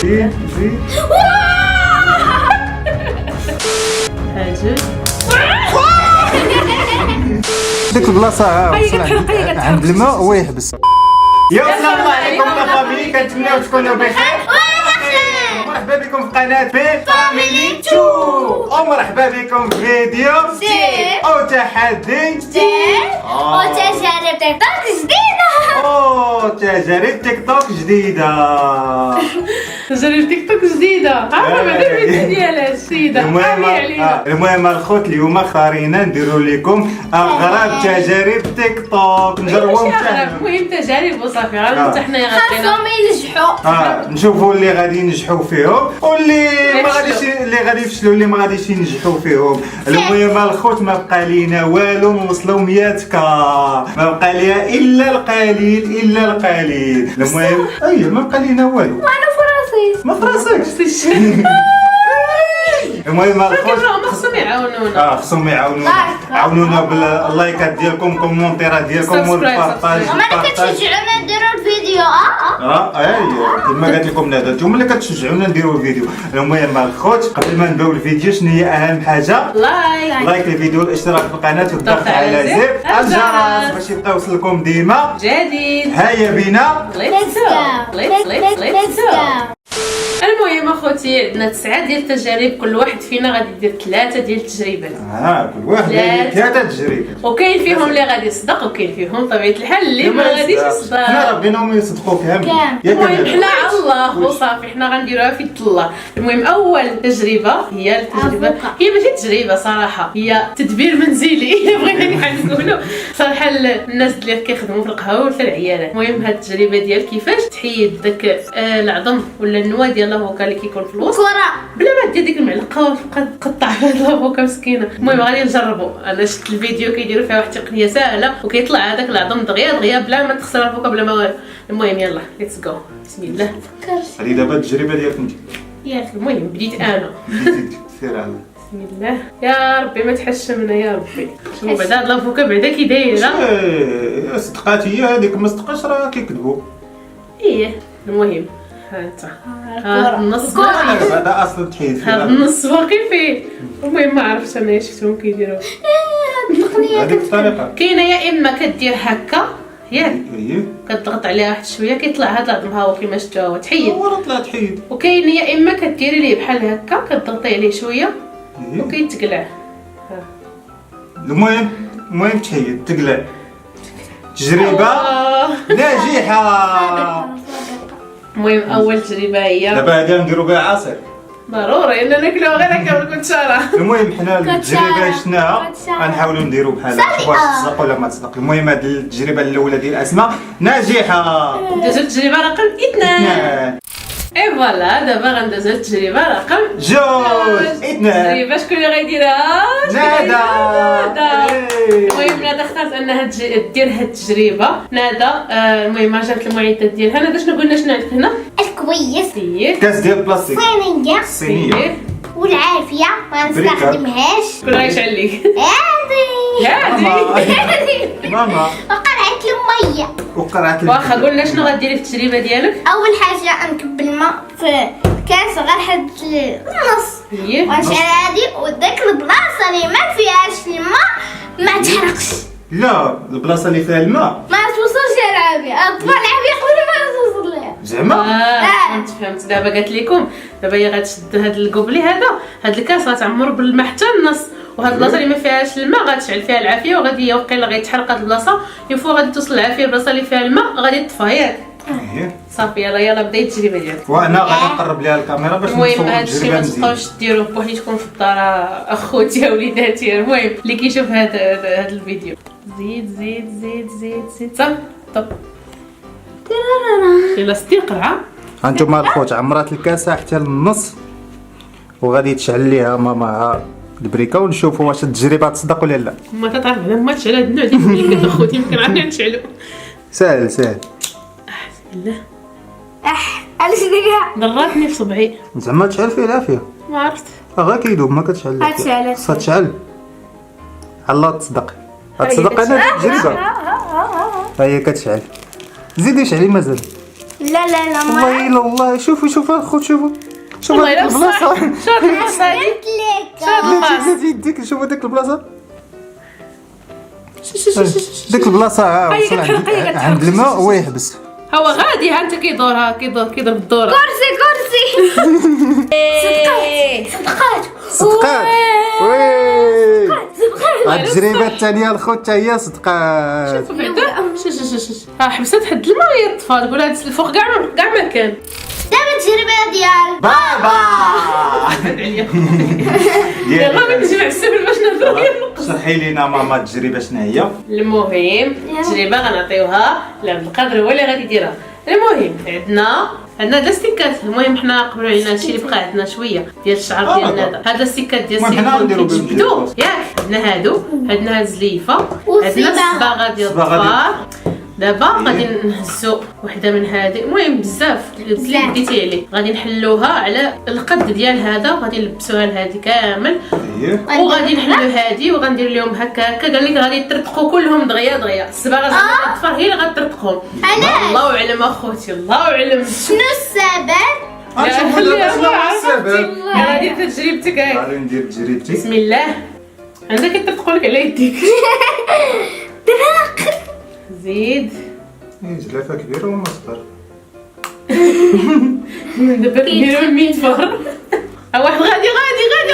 زيد زيد. هاجد ديك البلاصه عند الماء ويحبس. يا السلام عليكم يا فاميلي، كنتمناو تكونوا بخير. مرحبا بكم في قناه فاميلي 2، ومرحبا بكم في فيديو جديد وتحدي جديد وتجارب تيك توك جديدة. تجارب تيك توك جديده. تجارب تيك توك جديده. عارفه بعدا الفيديو ديالها السيده. المهم الخوت اليوم اختارينا نديروا لكم اغرب تجارب تيك توك نجربوهم حتى المهم تجارب وصافي. غير حنايا غاديين خاصهم ينجحوا. نشوفوا اللي غادي ينجحوا فيهم واللي ما غاديش، اللي غادي يفشلوا اللي ما غاديش ينجحوا فيهم. المهم الخوت ما بقى لينا والو، نوصلوا 100 كا، ما بقى ليها الا القليل الا القليل. المهم ما بقى لينا والو. وانا فراسي ما فراسكش. المهم الخوت خصهم يعاونونا. خصهم يعاونونا باللايكات ديالكم، كومونتيرات ديالكم والبارطاج. وما كتشجعونا نديروا الفيديو. كما قالت لكم ندى، نتوما اللي كتشجعونا نديروا الفيديو. المهم الخوت قبل ما نبداو الفيديو شنو هي اهم حاجه؟ لايك الفيديو، الاشتراك في القناه والضغط على زر الجرس باش يبقى يوصلكم ديما جديد. هيا بينا Let's go. المهم اخوتي عندنا 9 ديال التجارب، كل واحد فينا غادي يدير 3 ديال التجربات. كل واحد يدير 3 تجربات، وكاين فيهم اللي غادي يصدق وكاين فيهم طبيعه الحال اللي ما غاديش يصدق. حنا ربيناهم يصدقوا كامل. المهم حنا على الله وصافي، حنا غنديروها في الله. المهم اول تجربه هي التجربه، هي ماشي تجربه صراحه، هي تدبير منزلي الا بغينا نقولوا صراحه الناس اللي كيخدموا في القهوه وفي العياده. المهم هاد التجربه ديال كيفاش تحيد داك العظم ولا النواه ديال الافوكا اللي كيكون في الوسط بلا ما دير ديك المعلقه وتبقى تقطع في الافوكا مسكينه. المهم غادي نجربوا. انا شفت الفيديو كيديروا فيها واحد التقنيه سهله وكيطلع هذاك العظم دغيا دغيا بلا ما تخسر الافوكا بلا ما والو. المهم يلا ليتس جو. بسم الله. هذه دابا التجربه ديالك انت. ياك المهم بديت انا. سير على بسم الله. يا ربي ما تحشمنا يا ربي. شنو بعدا هاد الافوكا بعدا كي دايره. صدقات هي هذيك، ما صدقاش راه كيكذبوا. المهم ها انت هاد النص هذا اصلا تحيد فيه، هاد النص باقي فيه. المهم ما عرفتش انا شفتهم كيديروا هذيك الطريقه. كاينه يا اما كدير هكا ياك كتضغط عليها واحد شويه كيطلع هاد العظم ها هو كيما شفتوا هو تحيد. طلع تحيد. وكاين يا اما كديري ليه بحال هكا كتضغطي عليه شويه وكيتقلع. المهم تحيد تقلع. تجربه ناجحه. المهم اول تجربه هي دابا هذه نديرو بها عصير ضروري ان ناكلوها غير هكا بالكنشاره. المهم حنا التجربه شفناها غنحاولوا نديرو بحالها، نشوفوا واش تصدق ولا ما تصدق. المهم هذه التجربه الاولى ديال اسماء ناجحه. ندوزو التجربه رقم 2. اي فوالا دابا غندوزو التجربه رقم 2. التجربه شكون اللي غيديرها؟ ندى. المهم ندى اختارت انها دير هاد التجربه. ندى المهم جابت المعدات ديالها. ندى شنو قلنا شنو عندك هنا؟ الكويس، كاس ديال البلاستيك، صينيه والعافيه ما نستخدمهاش. شكون غيشعل لك؟ ماما وقرعه الميه. وقرعه واخا قلنا شنو غديري في التجربه ديالك؟ اول حاجه نكب الماء في كاس غير حد النص ونشعل هادي، وداك البلاصه اللي ما فيهاش الماء ما تحرقش. لا البلاصه اللي فيها الماء ما توصلش العافيه، الطفل العافيه قبل ما توصل لها زعما. فهمت دابا قالت لكم. دابا هي غتشد هاد الكوبلي هاد الكاس غتعمر بالماء حتى النص، وهاد البلاصه اللي ما فيهاش الماء غتشعل فيها العافيه وغادي وقيلا غيتحرق هاد البلاصه. يفوا غادي توصل العافيه البلاصه اللي فيها الماء غادي تطفى ياك. صافي يلا بداي التجربه ديالك. وانا غادي نقرب ليها الكاميرا باش نصور المهم هادشي ما التجربه تبقاوش ديروه بوحديتكم في الدار اخوتي يا وليداتي. المهم اللي كيشوف هاد الفيديو زيد زيد زيد زيد زيد صافي طب يلا ستي القرعه. هانتوما الخوت عمرات الكاسه حتى للنص وغادي تشعل ليها ماما البريكه ونشوفوا واش التجربه تصدق ولا لا. ما تعرف على ما تشعل هاد النوع ديال البريكه اخوتي يمكن عندنا نشعلو. سهل بسم الله. علاش ديرها؟ ضراتني في صبعي زعما تشعل فيه العافيه. ما عرفت غير كيدوب ما كتشعل. غتشعل خاصها تشعل. الله تصدق. غتصدق انا التجربه. ها هي كتشعل. زيدي شعلي مازال. لا لا لا ما والله الا والله. شوفوا الخوت شوفوا والله الا بصح البلاصه. شوف البلاصه هادي قلت لك. شوف زيد يديك شوفوا ديك البلاصه. البلاصه ديك البلاصه هي وصل كتحرق، هي كتحرق. عند الماء هو يحبس. هو غادي ها انت كيدور كيضرب الدوره. كرسي صدقات صدقات. وي صدقات هاد التجربه الثانيه الخوت حتى هي صدقات. شوف بعدا شوف ها حبست حد الماء وهي طفات تقول هاد الفوق كاع ما كان. دابا التجربه ديال بابا يلا نجمع السبل باش نهضروا. شرحي لينا ماما التجربه شنو هي. المهم التجربه غنعطيوها لعبد القادر هو اللي غادي يديرها. المهم عندنا لاستيكات. المهم حنا قبلوا علينا هادشي اللي بقى عندنا شويه ديال الشعر ديالنا هذا. هاد اللاستيكات ديال المهم حنا السيليكون نديرو بهم كيتجبدوا جوج. ياك. عندنا هادو، عندنا هاد الزليفه، عندنا والصباغة. الصباغه ديال الصباغة ديال الظفار. دابا غادي نهزو وحده من هذه. المهم بزاف اللي بديتي عليه غادي نحلوها على القد ديال هذا وغادي نلبسوها لهذه كامل اييه وغادي نحلو هذه وغندير لهم هكا قال لك غادي يطرطقوا كلهم دغيا الصباغه ديال الظفار هي اللي غتطرطقهم. علاش؟ الله اعلم اخوتي الله اعلم. شنو السبب؟ غنشوفوا دابا شنو هو السبب. يلا دير تجربتك هاي. غادي ندير تجربتي. بسم الله. عندك يطرطقوا لك على يديك. زيد جلافه كبيره وما صغير. دابا كبير من 100 فار. واحد غادي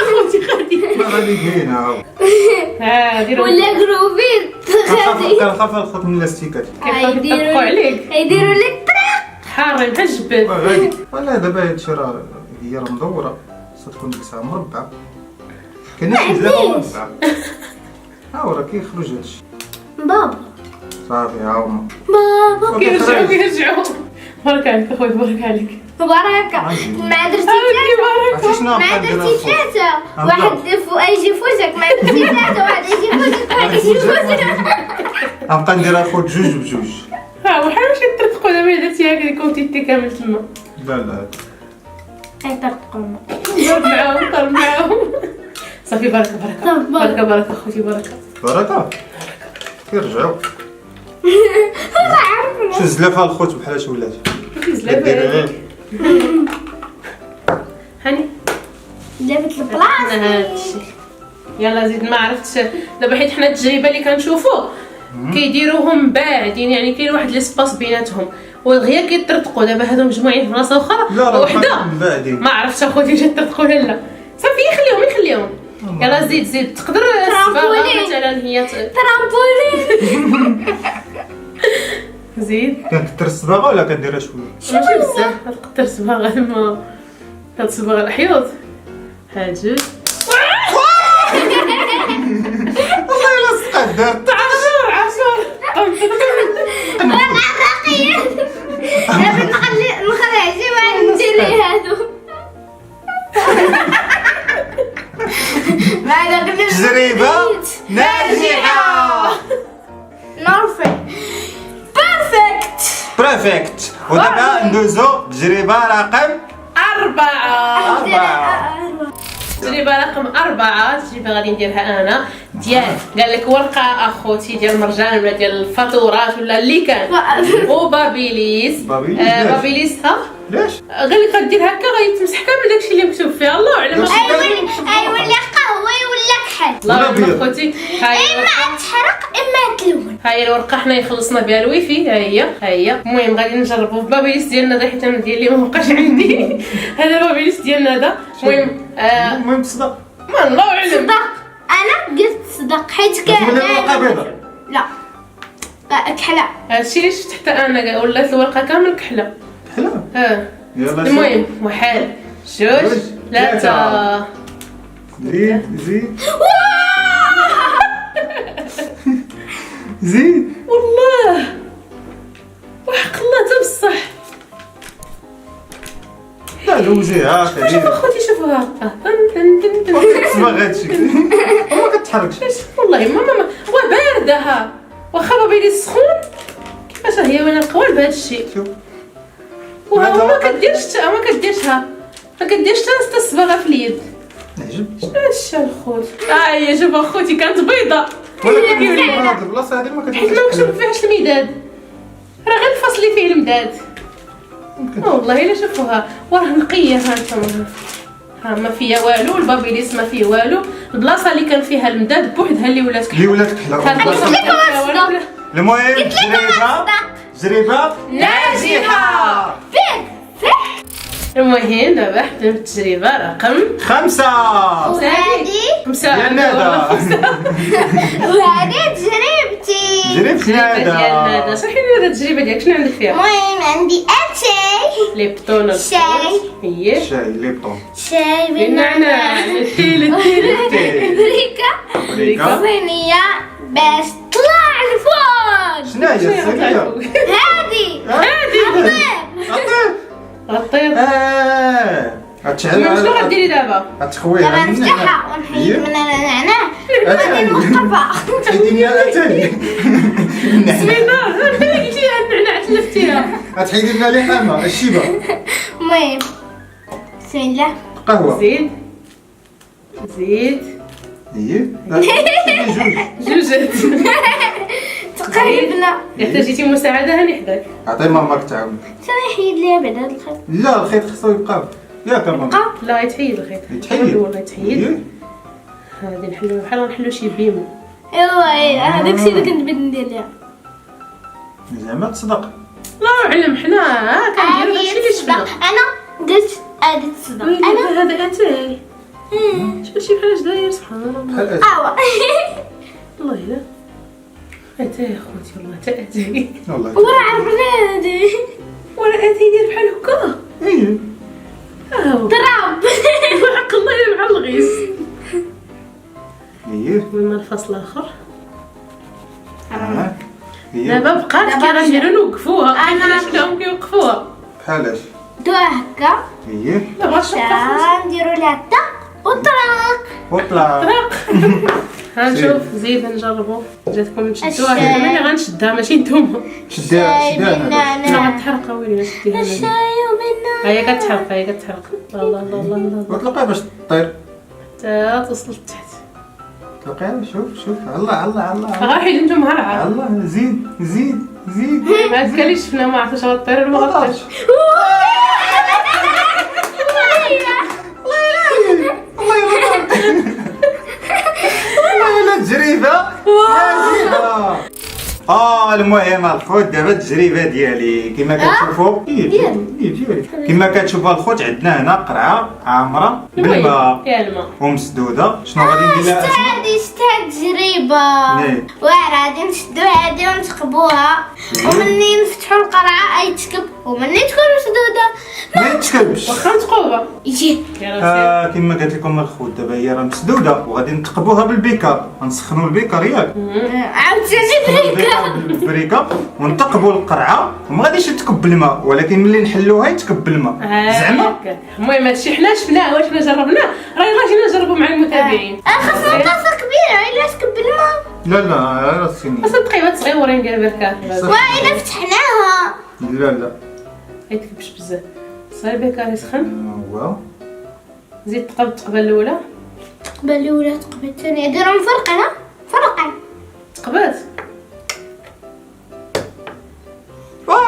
اخوتي غادي. ما غادي كاينه. ها ديروا ولا جروبين غادي كنخاف الخوت من اللاستيكات. يطرطقوا عليك يديروا لك طريق. حارين بحال الجبال. غادي ولا دابا هادشي راه هي مدوره ستكون ديك الساعه مربعه. كاين شي جلافه مربعه. ها هو راه كيخرج هادشي. بابا صافي ها هما. بابا كيرجعوا بارك عليك اخويا بارك عليك. مباركة ما درتي ثلاثة عرفتي شنو ما غنبقى ندير درتي الخوت؟ ثلاثة غنبقى. واحد يجي فوجك ما درتي ثلاثة واحد يجي فوجك واحد يجي فوجك غنبقى ندير الخوت جوج بجوج. ها وحال واش يطرطقوا دابا الا درتي هكا كنتي انت كامل تما. لا لا يطرقون ضرب معاهم صافي بركه اخوتي بركه. بركه كيرجعوا. هو عارفنا شو الزلافه الخوت بحال اش ولات. زلافه هاني جابت حنا البلاصة هادشي. يلا زيد ما عرفتش دابا حيت حنا التجربه اللي كنشوفو كيديروهم باعدين يعني كاين واحد ليسباس بيناتهم ودغيا كيطرطقوا. دابا هادو مجموعين في بلاصه اخرى لا وحده بعدين. ما عرفتش اخوتي واش يطرطقوا ولا لا. صافي يخليهم يلا زيد تقدر الصباغه ترامبولين. مثلا هي ترامبولين زيد كنكثر الصباغه ولا كنديرها شويه. ماشي بزاف تقدر صباغه لما هاد صباغه الحيوط هاد جوج والله الا صقدر. عشر انا عراقية دابا نخلي شي واحد ندير ليه هادو تجربه ناجحه. نورفي بيرفكت بريفكت. ودابا ندوزو تجربه رقم 4. تجربة رقم 4 تجربة غادي نديرها انا ديال قال لك ورقة اخوتي ديال المرجان ولا ديال الفاتورات ولا اللي كان وبابيليس. بابيليس ها ليش؟ قال لك غدير هكا غيتمسح كامل داكشي اللي مكتوب فيه. الله اعلم ايوا ولا قهوه ولا كحل الله اعلم اخوتي. اما تحرق اما تلون. ها هي الورقه حنا خلصنا بها الويفي. ها هي المهم غادي نجربوا بابيليس ديالنا هذا حيت انا ديالي ما بقاش عندي. هذا بابيليس ديالنا هذا المهم المهم تصدق. ما الله اعلم. صدق انا قلت صدق حيت كان تولي الورقه بيضاء. لا كحله هادشي اللي شفت حتى انا ولات الورقه كامل كحله. حلو. ها يلا المهم واحد جوج ثلاثة. زيد زيد. والله وحق الله تا بصح. لا دوزيها شوف خلينا. اخوتي شوفوها صباغ هادشي ما كتحركش. والله ما وبارده ها واخا بابيلي سخون كيفاش هي وانا القوال بهذا الشيء. شوف وما كديرش ما كديرش حتى الصباغه في اليد. نعجب. شنو هادشي الخوت. هي شوف اخوتي كانت بيضاء ولا كنت هاد البلاصه هادي ما حيت ما كتحركش. مكتوب فيهاش المداد. راه غير الفصل اللي فيه المداد. والله الا شوفوها وراه نقيه. ها انتم ها ما فيها والو، البابيليس ما فيه والو. البلاصه اللي كان فيها المداد بوحدها اللي ولات كحله. المهم تجربه ناجحه. المهم دابا حنا في التجربه رقم 5. وهذه 5 يا ندى. وهذه تجربتي. جربت ديال ندى. ندى. شرحي لنا التجربه ديالك شنو عندك فيها؟ المهم عندي اتاي ليبتون شاي. هي شاي ليبطون. شاي بالنعناع. التيل بريكا صينية باش تطلع الفوق. شنو هي الصينيه؟ هذه عطير. غطير. هتشعل شنو غديري دابا؟ هتخويها دابا نفتحها ونحيد من النعناع وغادي نوقفها. تحيدي لنا اتاني. بسم الله. انت اللي قلتي لها النعناع تلفتيها. هتحيدي لنا لحمه الشيبه. المهم بسم الله. قهوه. زيد هي جوجات. تقريبنا. احتاجيتي مساعده هاني حداك. عطي ماماك تعاون. سنحيد ليها بعد هذا الخيط. لا الخيط خصو يبقى ياك ماما. لا يتحيد الخيط. يتحيد. والله يتحيد. هادي نحلو بحال نحلو شي بيمو. ايوا هذاك الشيء اللي كنت بدي ندير لها. زعما تصدق. الله اعلم حنا كنديرو داكشي اللي شفنا. انا قلت هذه تصدق. انا هذا اتاي. شفتي بحال اش داير سبحان الله. بحال اوا والله الا اتاي يا خوتي والله تا اتاي. والله. ورا عرفنا هذه ولا اتاي يدير بحال هكا. ايه ضرب. حق الله الا بحال الغيس. ايه من الفصل الاخر هي دابا بقات كي غنديرو نوقفوها. انا شلاهم كيوقفوها بحالاش دوها هكا. هي لا بغاش نوقف. نديرو لها الطق والطرق. وطلع. طرق. هنشوف زيد نجربو. جاتكم نشدوها. الشاي. انا اللي غنشدها ماشي نتوما. شدها شاي شدها بالنعناع. انا غتحرق ويلي شديها. الشاي وبالنعناع. هي كتحرق هي كتحرق. الله الله الله الله. وتلقاها باش تطير. حتى توصل لتحت. تلقاها شوف الله الله الله غير حيد نتوما هرعه. الله زيد زيد زيد. ما هذاك اللي شفنا ما عرفتش غطير ولا ما غطيرش. والله الا تجربه ناجحه. المهم الخوت دابا التجربه ديالي كما كتشوفوا. كما كتشوفوا الخوت عندنا هنا قرعه عامره بالماء يا الماء ومسدوده. شنو غادي ندير لها اسماء؟ هذه تجربة نعم. واعرة. غادي نشدو هادي ونتقبوها ومني نفتحو القرعة يتكب ومني تكون مسدودة ما يتكبش. واخا نتقوبها. يجي. يا راسي. كما قلت لكم الخوت دابا هي راه مسدوده وغادي نتقبوها بالبيكار. غنسخنوا البيكار ياك عاوتاني بريكا. بالبريكه ونتقبوا القرعه وما غاديش تكب الماء ولكن ملي نحلوها يتكب الماء. زعما المهم هادشي حنا شفناه واش حنا جربناه راه يلاه جينا نجربوا مع المتابعين. خاصنا طاسة كبيرة إلا تكب الماء. لا راه السنين. اصلا تقيبات صغيورين ديال بركات. وإلا فتحناها. لا ما يتكبش بزاف. صاير بكار يسخن. واو زيد تقبل التقبه الاولى. تقبل الأولى تقبل الثانية. ديرهم فرقنا فرقا. تقبات.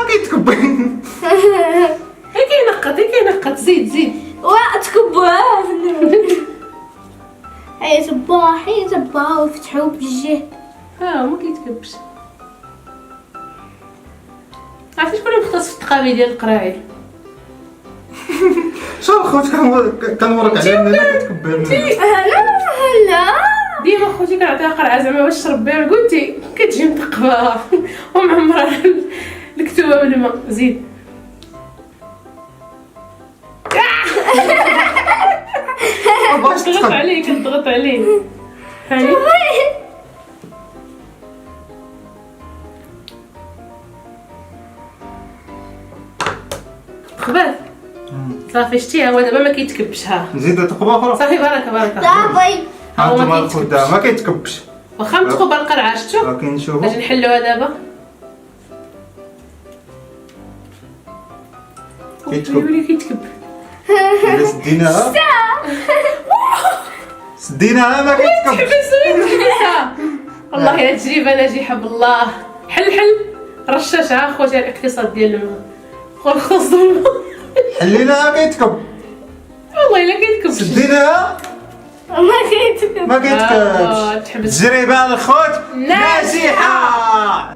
كيتكب. هي كينقط زيد. وتكبوها. هيا صباح وفتحوه بجيه. ما كيتكبش. عرفتي شكون اللي مختص في التقابي ديال القراعي؟ شو الخوت كنورك على اننا كتكب. هلا ديما خوتي كنعطيها قرعه زعما باش تشرب بها. قلتي كتجي متقبه ومعمره الكتوبه بالماء. زيد. كتضغط عليه هاني. تقبات. صافي شتيها هو دابا ما كيتكبش. ها نزيدو تقبه اخرى. صافي بارك. صافي. هانتوما الخوت ما كيتكبش. واخا نتقبل القرعه شفتو. ولكن نشوفوا اجي نحلوها دابا. كيتكب. إذا سديناها ما كيتكبش. والله يا تجربه ناجحه بالله. حل رشاشة خوتي الاقتصاد ديال الماء. خو الخص الماء. حليناها كيتكب. والله الا كيتكب. سديناها ما كيتكب. ما كيتكبش. تجربة الخوت ناجحة.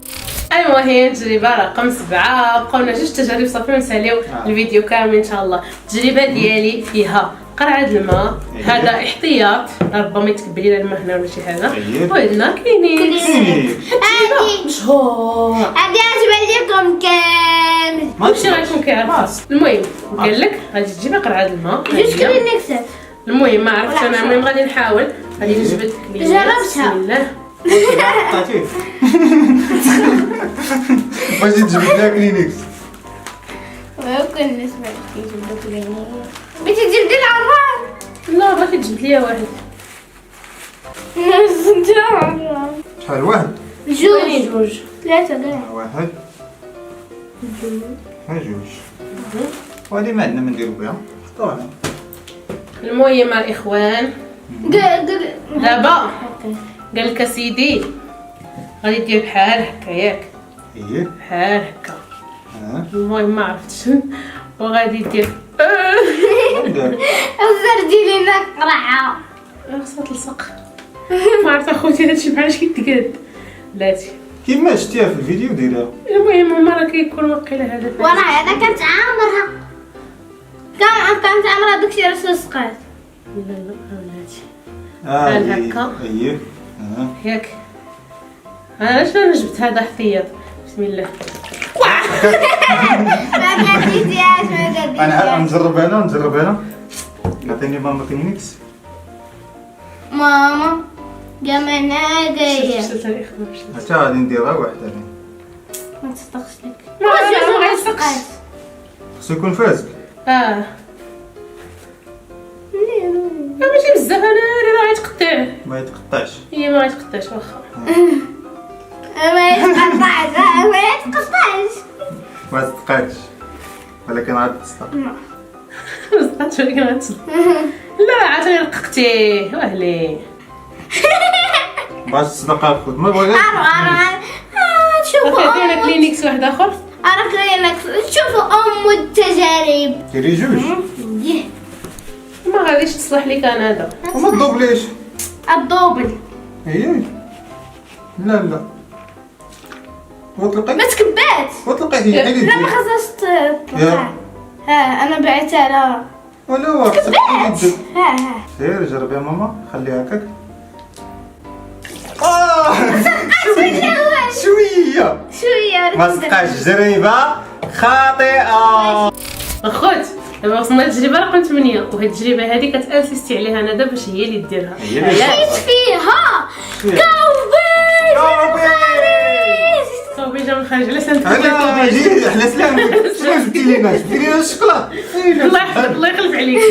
المهم تجربة رقم 7. بقاونا 2 تجارب صافي ونساليو الفيديو كامل ان شاء الله. التجربة ديالي فيها قرعة الماء، هذا احتياط ربما يتكب لينا الماء هنا ولا شي حاجة، وعندنا كلينيكس. هادي مشهور. هادي عجبة لكم كامل. ماشي غيكون كيعرف. المهم قال لك غادي تجيب قرعة الماء. جوج كلينكسات. المهم ما عرفتش انا، المهم غادي نحاول. غادي نجبد كلينيكس. بسم جربتها. الله. عطاتيه. باش تجبد لها كلينيكس. ممكن نسمع كيجبدو كلينكس. بغيتي تجبدي العران؟ لا بغيتي تجبد ليا واحد. شحال واحد؟ وين جوج. جوج؟ 3 كاع. واحد. ها جوج. وهادي ما عندنا ما نديرو بها. حطوها. المهم الاخوان قل دابا قال لك اسيدي غادي دير بحال هكا ياك، ايه. بحال هكا. ها. المهم ما عرفتش وغادي دير ندير. وزردي لينا قرعة. خاصها تلصق. ما عرفت اخوتي هادشي بحال شي تقاد بلاتي. كيما شتيها في الفيديو ديرها. المهم هما راه كيكون واقيلا هذا وراه هذا كانت عامرها. كانت عامرها داكشي راه لصقات. لا لا بلاتي بحال هكا. ايه. ها. ياك انا انا جبت هذا احتياط. بسم الله. ما قديتيهاش ما انا قديتيهاش. نجرب انا. عطيني ماما كلينيكس. ماما جمعنا جاية. حتى غادي نديرها وحده. ما تصدقش لك. ما غيصدقش. خصو يكون فاسك. ماشي بزاف انا راه غيتقطع. ما يتقطعش. هي ما غيتقطعش واخا. ما يتقطعش ما يتقطعش. ما تتقطعش. ولكن غادي تصدق. صدقت ولكن غتصدق. لا عاد رققتيه واهلي. باش تصدق الخوت ما بغيتش. شوفوا عطينا كلينيكس واحد اخر. شوفوا التجارب. ديري جوج. ما غاديش تصلح لك انا هذا. وما تضوبليش. الدوبل. ايه. لا. وطلقي. ما تكبات. وطلقي هي حيدي. لا ما خصهاش تطلع. ها انا بعتها لها. ولا هو خصك تحيد. ها سير جرب يا ماما خليها هكاك. شويه ما صدقاش. تجربه خاطئه. اخوت دابا وصلنا للتجربه رقم 8 وهاد التجربه هذه كتانسيستي عليها انا دابا باش هي اللي ديرها. حيت فيها صوبي جا من الخارج علاش انت انا جيت على سلامتك. شنو جبتي لينا الشوكولا. الله يحفظك الله يخلف عليك.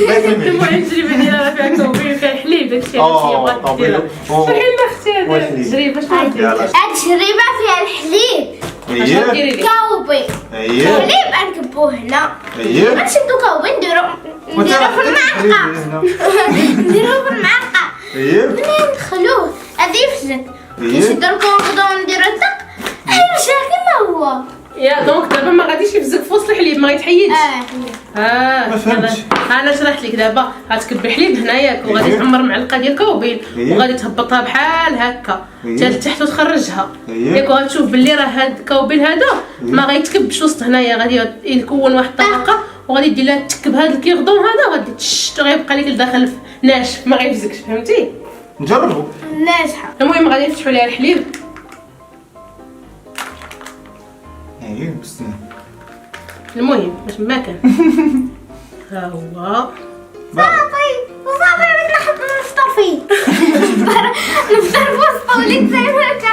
المهم التجربه ديالها راه فيها كوبي وفيها الحليب داكشي علاش هي بغات ديرها. شرحي لنا اختي هذه التجربه شنو ديرها. التجربة فيها الحليب. اش ديري لي؟ كاوبي. الحليب نكبوه هنا. غنشدو كاوبي نديرو في المعلقة. نديروه في المعلقة. منين ندخلوه غادي يفسد. نشدو الكونغدو ونديرو الدق. يرجع كما هو. يا دونك دابا ما غاديش يفزك في وسط الحليب ما يتحيدش. ما فهمتش. انا شرحت لك دابا غتكب الحليب هنا ياك وغادي تعمر معلقه ديال كوبيل وغادي تهبطها بحال هكا حتى لتحت وتخرجها ياك وغتشوف باللي راه هاد الكوبيل هذا ما غيتكبش وسط هنايا غادي يكون واحد الطبقه وغادي دير لها تكب هاد الكيغدون هذا وغادي تشت غيبقى لك لداخل ناشف ما غيفزكش فهمتي. نجربوا. ناجحة. المهم غادي نفتحوا ليها الحليب. ايه بسم المهم باش ما كان ها هو صافي بغيت نفطر فيه. نفطر في وسط وليد زي هكا.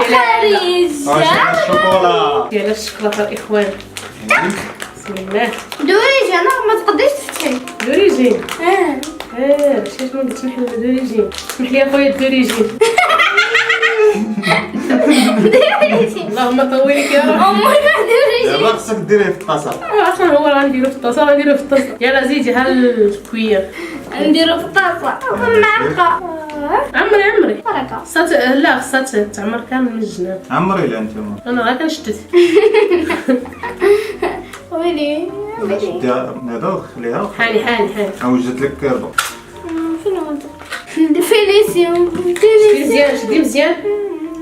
خريجة الشوكولا ديال الشوكولاته الاخوان. بسم الله. دوريجي انا ما تقدريش تفتحي. دوريجين. شنو قلت نحل دوريجين. اسمح لي اخويا دوريجين. اللهم طولك يا رب. امي دوريجي. دابا خصك ديريه في الطاسه. اصلا هو راه نديرو في الطاسه يلا زيدي ها الكوير. نديرو في الطاسة. في المعلقة. عمري بركة. لا خصها تعمر كامل من الجناب. عمري لا انت انا غير كنشتت. ويلي شدي هذا خليها. حاني وجدت لك كربه. فين هو انت؟ فينيسيون. شدي مزيان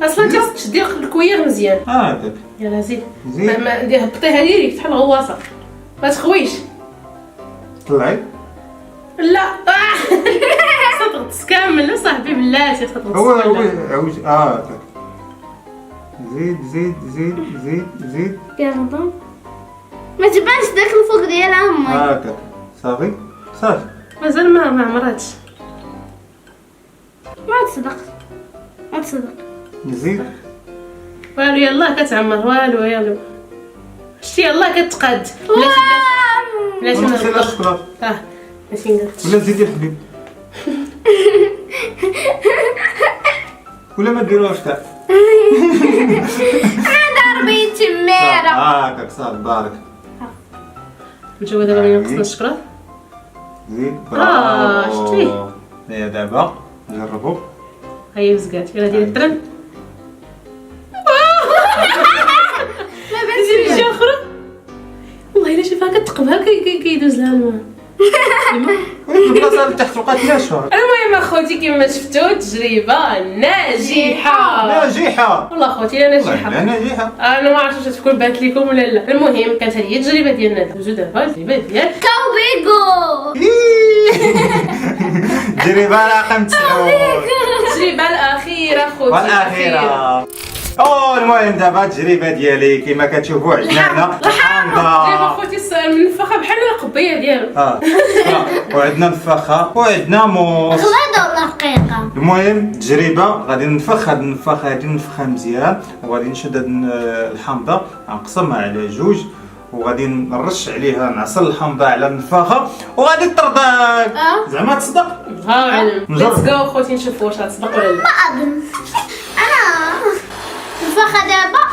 اصلا انت خصك تشدي الكوير مزيان. هكاك. يلا زيد. زيد. ما هبطيها ديريكت بحال الغواصه ما تخويش. طلعي. لا تغطس كامل صاحبي بلاتي تغطس هو كامل. عوج هكاك. زيد. يلا ما تبانش داك الفوق ديال امي. هكاك. صافي. مازال ما عمراتش. ما تصدق زيد. والو يلاه كتعمر والو شتي يلاه كتقاد بلاتي ما تخليهاش الشوكولاط. ماشي نقدر. ولا زيدي الحليب. ولا ما ديروهاش كاع. انا ضربي تميره. هكاك صافي بارك. نشوفو دابا ملي نقصنا الشكلاط. زيد. شتي. هيا دابا نجربو. هاي وزقات يلا ديري الترن. زيد شي اخرى والله الا شوفها كتقبها كيدوز لها الماء. البلاصه اللي تحت بقات ناشفه. المهم اخوتي كما شفتوا تجربه ناجحه. والله اخوتي لا ناجحه. لا ناجحه. انا ما عرفتش واش تكون بانت لكم ولا لا. المهم كانت هذه التجربه ديالنا دوزو دابا التجربه ديال كاوبيغو. تجربه رقم 9. التجربه الاخيره خوتي والاخيره. المهم دابا التجربه ديالي كما كتشوفوا عندنا هنا دابا الحامضه. خوتي منفخه بحال القبيه ديالو. وعندنا نفخه وعندنا موس. غلاضه ولا رقيقه؟ المهم التجربه غادي ننفخها مزيان وغادي نشد هاد الحامضه نقسمها على جوج وغادي نرش عليها نعصر الحامضه على النفاخه وغادي تطردك. زعما تصدق. ها علم ليتس جو خوتي نشوفوا واش غتصدق ولا لا. ما اظن. انا الفخه دابا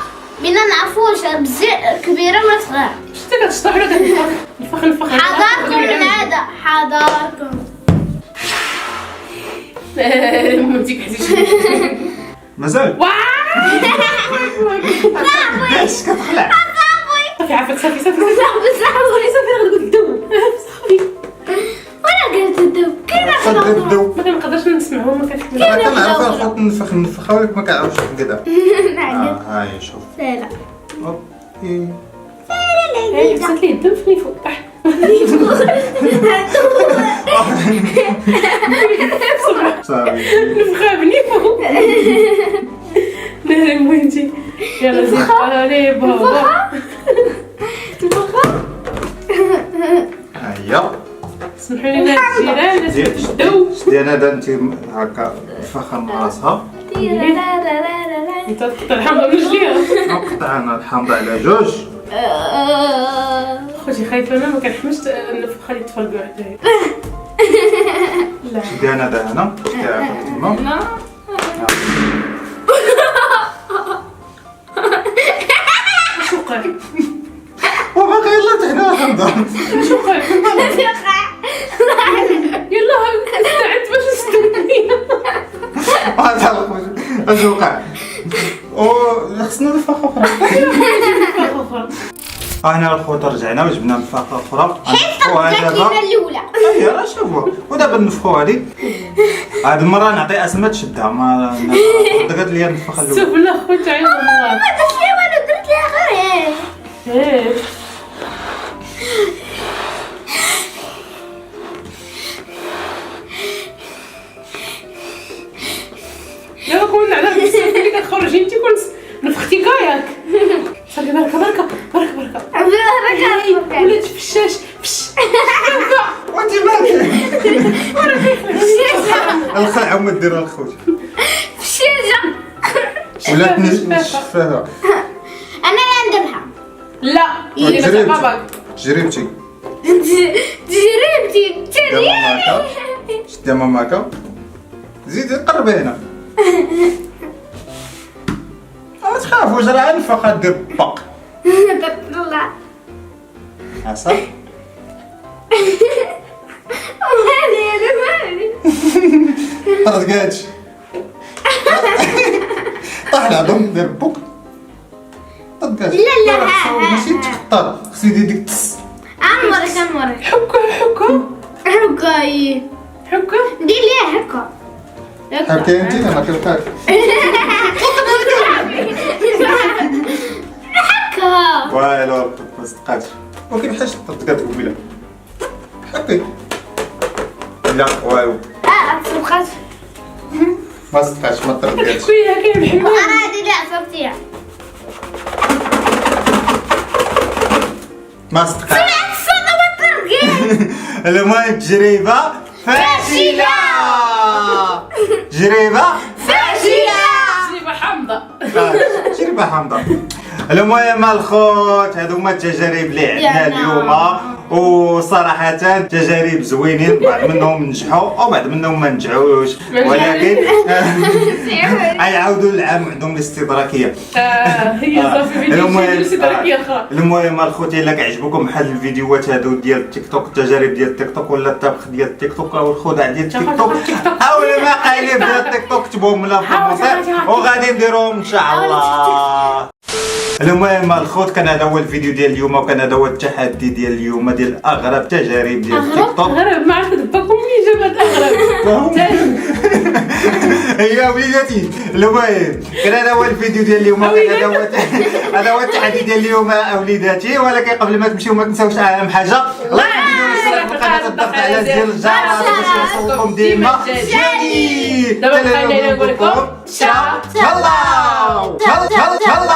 بينا نعرفوا واش بزاف كبيره ولا صغيره. شتي كتشطح ولا كتنفخ. حضركم هذا حضركم. ما تيكحتيش. مازال. اش كتخلع. صافي عافاك صافي صاحبي غنقول الدوب صافي. وانا قلت الدوب كاين الدوب. ما كنقدرش نسمعو ما كنفهمش. انا كنعرف نحط نفخها ولكن ما كنعرفش كذا. هاي شوف. سالا اوكي. حسيت ليه الدم في فوق تحت. صافي. نفخها بنيفو. نهار موينتي يلا زيد علي بابا. هيا. سمحوا لنا الجيران باش نشدو. شدي انا دا انت هكا نفخها من راسها. انت تقطع الحمضه من رجليها. نقطع انا الحامضه على جوج. خوتي خايفه انا ما كنحمش نفخها لي تفرقعوا حدايا. لا شدي انا دا هنا. شدي عافاك تما. واش وقع؟ وباقي يلا تحنا الحامضه. واش وقع؟ يلا استعد باش نستني. اش وقع؟ خصنا نفخه اخرى. انا الخوت رجعنا وجبنا نفخه اخرى. نفخوها دابا. الاولى. راه شوفوا ودابا نفخوها هذه. هاد المره نعطي اسماء تشدها ما قالت لي النفخه الاولى. شوف لا خوت عيط والله. ما درت لي والو درت ليها غير ايه يلا كون على بزاف اللي كتخرجي انت كنت نفختي كاياك. صافي بركه ولات في الشاش وانت مالك؟ الخلعه وما ديرها الخوت. في الشجره. ولات نشفاها. انا لا نديرها. لا اللي ما باباك تجربتي. تجربتي شدي ماماكا. زيدي قربي هنا. ما تخافوش راه نفخه دير باق. تطلع. عصا. مالي طردقاتش طاح العظم ديال بوك طردقاتش لا، لا، ماشي تخطر خصو يدير ديك التس غنوريك حكا هكا حكا ندير ليها هكا حكا انت انا كنفاك هكا والو ما صدقاتش ولكن بحال طردقات قبيله حكي لا والو صدقات ما صدقاتش ما طردقاتش خويا كاين محمد انا هادي اللي عصبتيها ما صدقاتش الصوت والترقيع المهم تجربة فاشلة تجربة تجربة حامضة تجربة حامضة المهم الخوت هادو هما التجارب اللي عندنا اليوم وصراحة تجارب زوينين بعض منهم نجحوا وبعض منهم ما نجحوش ولكن يعاودوا العام عندهم الاستدراكية هي صافي فيديو الاستدراكية اخرى المهم الخوت الا كعجبكم بحال الفيديوهات هادو ديال التيك توك التجارب ديال التيك توك ولا الطبخ ديال التيك توك او الخدع ديال التيك توك او المقالب ديال التيك توك كتبوهم لنا في الكومنتات وغادي نديروهم ان شاء الله. المهم الخوت كان هذا هو الفيديو ديال اليوم وكان هذا هو التحدي ديال اليوم ديال اغرب تجارب ديال التيك توك. غريب ما عرفت باكم منين جابت اغرب هي وليداتي. المهم كان هذا هو الفيديو ديال اليوم هذا هو التحدي ديال اليوم وليداتي. ولكن قبل ما تمشيو ما تنساوش اهم حاجه لايك الفيديو واشتراك في القناه والضغط على زر الجرس باش يوصلكم ديما جديد. دابا بقينا نقول لكم تشاو تشاو تشاو